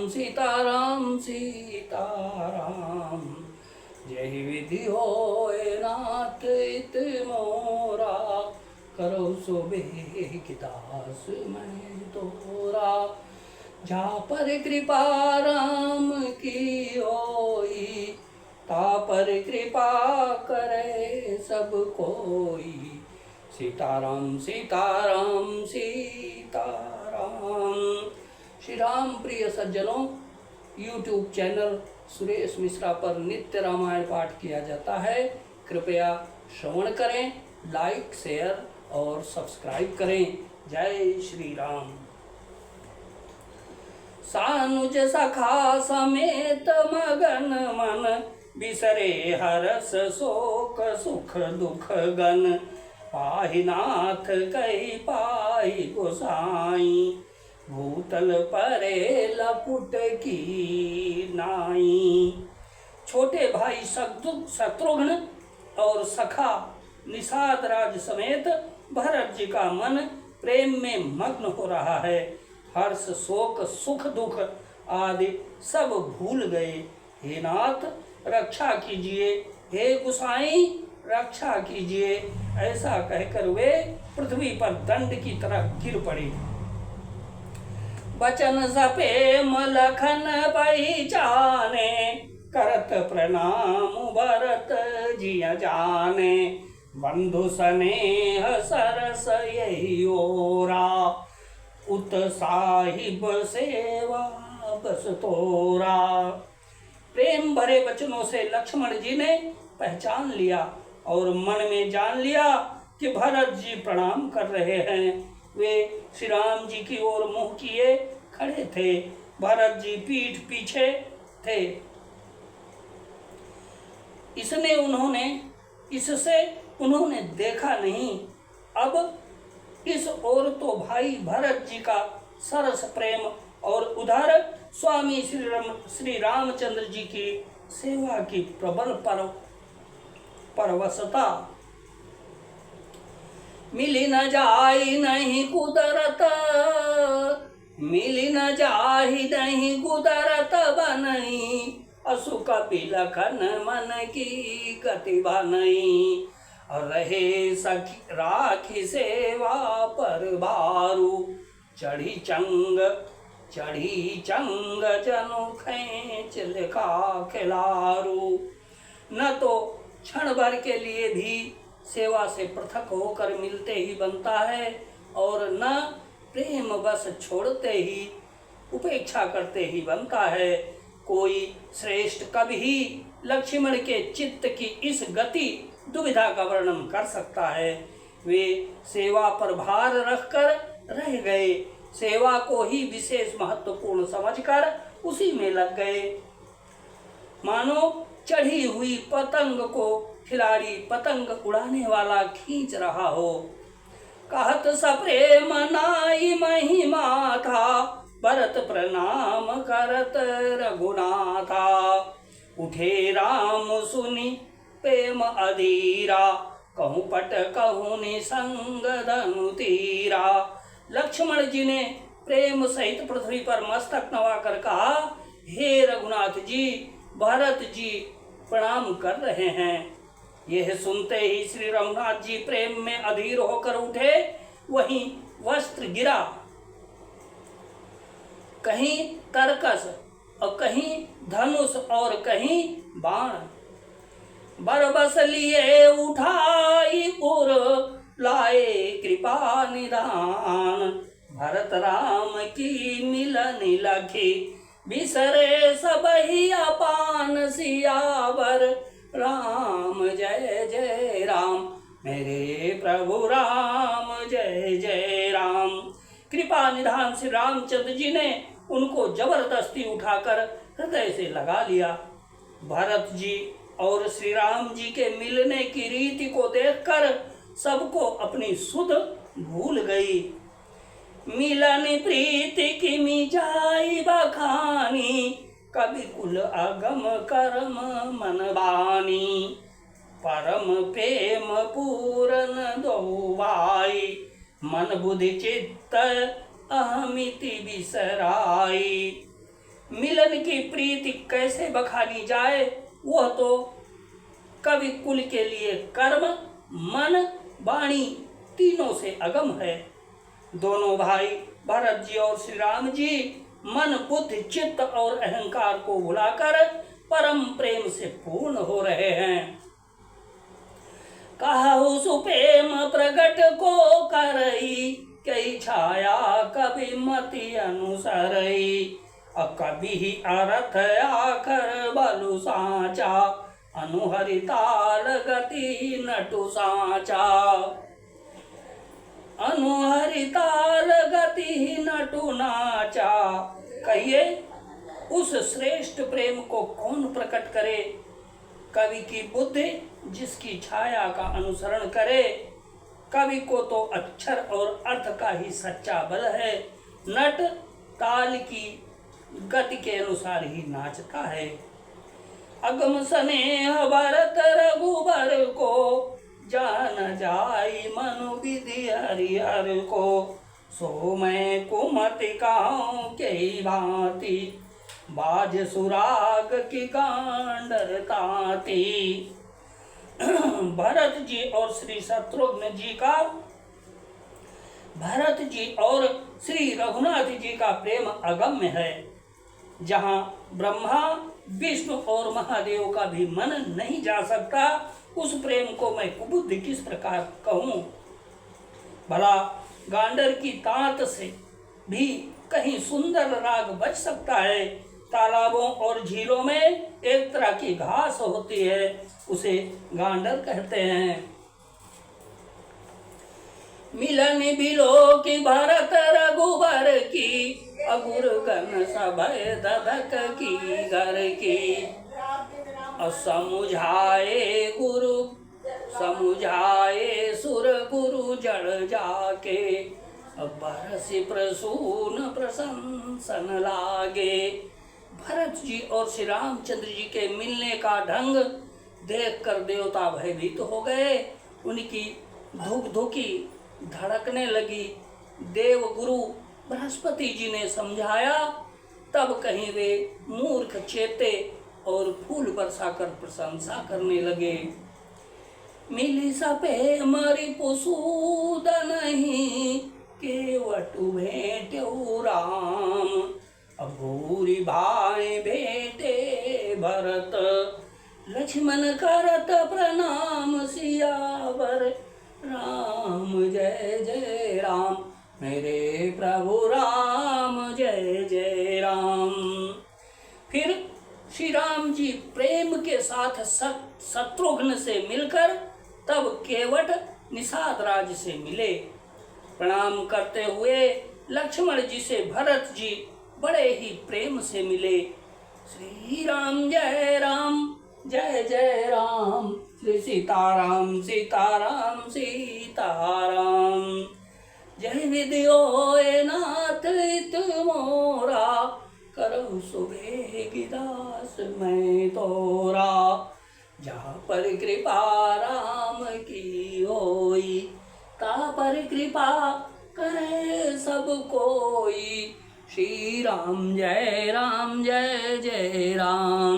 सीताराम सीताराम। जय विधि होए नाथ इत मोरा, करो सो बेग दास मैं तोरा। जा पर कृपा राम की होई, ता पर कृपा करे सब कोई। सीताराम सीताराम सीताराम। श्री राम प्रिय सज्जनों, YouTube चैनल सुरेश मिश्रा पर नित्य रामायण पाठ किया जाता है। कृपया श्रवण करें, लाइक शेयर और सब्सक्राइब करें। जय श्री राम। सानुज सखा समेत मगन मन, बिसरे हरस शोक सुख दुख गन। पाहि नाथ कहि पाहि गोसाई, भूतल परे लपुट की नाई। छोटे भाई शत्रुघ्न और सखा निषाद राज समेत भरत जी का मन प्रेम में मग्न हो रहा है। हर्ष शोक सुख दुख आदि सब भूल गए। हे नाथ रक्षा कीजिए, हे गुसाई रक्षा कीजिए। ऐसा कहकर वे पृथ्वी पर दंड की तरह गिर पड़े। बचन सपे मलखन पहचाने, करत प्रणाम भरत जिय जाने। बंधु स्नेह सरस यही ओरा, उत साहिब सेवा बस तोरा। प्रेम भरे वचनों से लक्ष्मण जी ने पहचान लिया और मन में जान लिया कि भरत जी प्रणाम कर रहे हैं। वे श्री राम जी की ओर मुंह किए खड़े थे। भरत जी पीठ पीछे थे। इससे उन्होंने देखा नहीं। अब इस ओर तो भाई भरत जी का सरस प्रेम और उधर स्वामी श्री रामचंद्र जी की सेवा की प्रबल परवशता। मिली न जाई नहीं कुदरत, मिली न जाही नहीं कुदरत बनई। असु कपिल खन मन की गति बनई। रहे सखी राखी सेवा पर बारू, चढ़ी चंग जनु खेच लिखा खिलारू। न तो क्षण भर के लिए भी सेवा से पृथक होकर मिलते ही बनता है, और न प्रेम बस छोड़ते ही उपेक्षा करते ही बनता है। कोई श्रेष्ठ कवि ही लक्ष्मण के चित्त की इस गति दुविधा का वर्णन कर सकता है। वे सेवा पर भार रखकर रह गए, सेवा को ही विशेष महत्वपूर्ण समझकर उसी में लग गए। मानो चढ़ी हुई पतंग को खिलाड़ी पतंग उड़ाने वाला खींच रहा हो। कहत सप्रेम नाई महिमा था, भरत प्रणाम करत रघुनाथा। उठे राम सुनी प्रेम अधीरा, कहूँ पट कहूँ निसंग धनु तीरा। लक्ष्मण जी ने प्रेम सहित पृथ्वी पर मस्तक नवाकर कहा, हे रघुनाथ जी, भरत जी प्रणाम कर रहे हैं। यह सुनते ही श्री रघुनाथ जी प्रेम में अधीर होकर उठे। वहीं वस्त्र गिरा, कहीं तरकस और कहीं धनुष और कहीं बाण। बरबस लिए उठाई उर, लाए कृपा निधान। भरत राम की मिलन लखी, बिसरे सबहि अपान सियावर। राम जय जय राम, मेरे प्रभु राम जय जय राम। कृपा निधान श्री रामचंद्र जी ने उनको जबरदस्ती उठाकर हृदय से लगा लिया। भरत जी और श्री राम जी के मिलने की रीति को देखकर सबको अपनी सुध भूल गई। मिलन प्रीति की मिजाई बखानी, कवि कुल अगम कर्म मन बानी। परम प्रेम पूरन दो भाई, मन बुद्धि चित्त अहमिति बिसराई। मिलन की प्रीति कैसे बखानी जाए, वह तो कवि कुल के लिए कर्म, मन, वाणी तीनों से अगम है। दोनों भाई भरत जी और श्री राम जी मन, बुद्धि, चित्त और अहंकार को भुलाकर परम प्रेम से पूर्ण हो रहे हैं। कहु सुप्रेम प्रगट को करई, कई छाया कभी मति अनुसरई। कभी अर्थ आखर बलु साचा, अनुहरिताल गति नटु साचा। अनुहरिताल गति नटु नाचा। कहिए उस श्रेष्ठ प्रेम को कौन प्रकट करे। कवि की बुद्धि जिसकी छाया का अनुसरण करे। कवि को तो अक्षर और अर्थ का ही सच्चा बल है। नट ताल की गति के अनुसार ही नाचता है। अगम स्नेह भरत रघुबर को, जान जाई मनु विधि हरिहर को। सो मैं कुमति कहूँ के भांति, बाज सुराग की गांडर ताती। भरत जी और श्री शत्रुघ्न जी का, भरत जी और श्री रघुनाथ जी का प्रेम अगम्य है। जहाँ ब्रह्मा, विष्णु और महादेव का भी मन नहीं जा सकता, उस प्रेम को मैं कुबुद्धि किस प्रकार कहूँ। भला गांडर की तात से भी कहीं सुंदर राग बज सकता है। तालाबों और झीलों में एक तरह की घास होती है, उसे गांडर कहते हैं। मिलन बिलो की भरत रघुबर की, अगुर गन सभय दधक की घर की। समुझाए गुरु समुझाए सुर गुरु जड़ जाके, बरसी प्रसून प्रशंसन लागे। भरत जी और श्री रामचंद्र जी के मिलने का ढंग देखकर देवता भयभीत हो गए। उनकी धुक धुकी धड़कने लगी। देव गुरु बृहस्पति जी ने समझाया, तब कहीं वे मूर्ख चेते और फूल बरसाकर प्रशंसा करने लगे। मिली सपे मरी पुसूद नहीं, केवटु भेंट्यु राम। अघोरी भाई भेटे भरत, लक्ष्मण करत प्रणाम सियावर। राम जय जय राम, मेरे प्रभु राम जय जय राम। फिर श्री राम जी प्रेम के साथ शत्रुघ्न से मिलकर तब केवट निषाद राज से मिले। प्रणाम करते हुए लक्ष्मण जी से भरत जी बड़े ही प्रेम से मिले। श्री राम जय राम, जय जय राम। श्री सीताराम सीताराम सीताराम। जय विद्यो नाथ मोरा, करो सुबेगी दास मैं तोरा। जहाँ पर कृपा राम की होई, ता पर कृपा करे सब कोई। श्री राम जय जय राम।